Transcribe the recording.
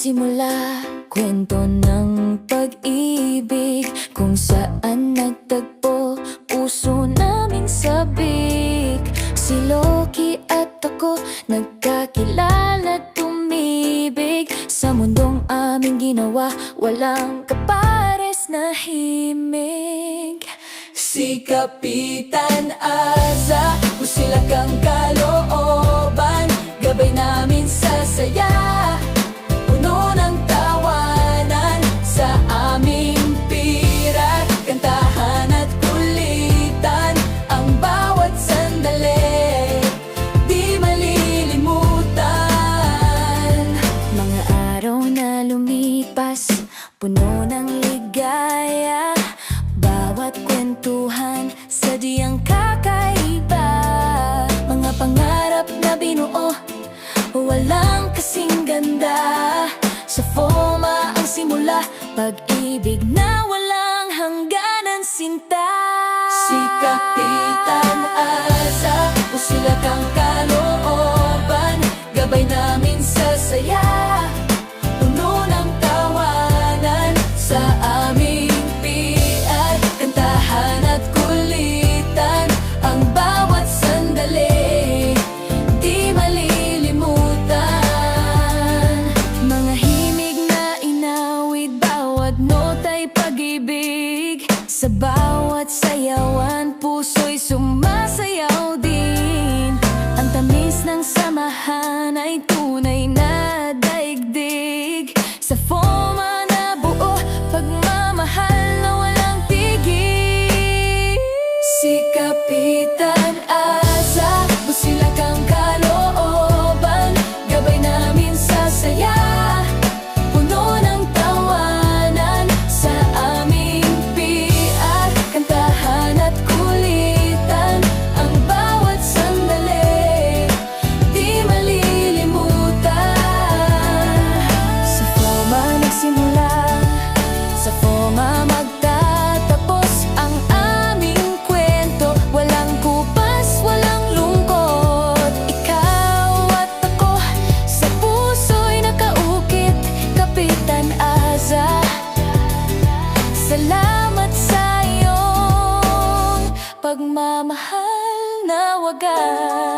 nagsimula, kwento ng pag-ibig, kung saan nagtagpo puso naming sabik. Si Loki at ako nagkakilala, tumibig sa mundong aming ginawa, walang kapares na himig. Si Kapitan Aza, pusila kang kalooban, gabay namin sa saya, puno ng tawanan sa aming pirat, kantahan at kulitan, ang bawat sandali, di malilimutan. Mga araw na lumipas, puno ng ligaya, bawat kwentuhan sadyang kakaiba. Mga pangarap na binuo, walang kasing ganda. Sa FOMA ang simula, pag-ibig na walang hangganan, sinta. Si Kapitan Aza, pusila kang kalooban, gabay namin sa saya, puno ng tawanan sa aming piat, kantahan at kulitan, ang bawat sandali, di malilimutan. Mga himig na inawit, bawat nota'y pag-ibig, sa bawat sayawan puso'y sumasayaw din. Ang tamis ng samahan ay tunay na daigdig, sa FOMA na buo, pagmamahal na walang tigil. Si Kapitan Aza, pusila kang kalooban, gabay namin sa saya, puno ng tawanan sa aming piat, kantahan at kulitan, ang bawat sandali, di malilimutan. Sa FOMA nagsimula, sa FOMA magtatapos ang aming kwento, walang kupas, walang lungkot. Ikaw at ako, sa puso'y nakaukit. Kapitan Aza, salamat sa iyong pagmamahal na wagas.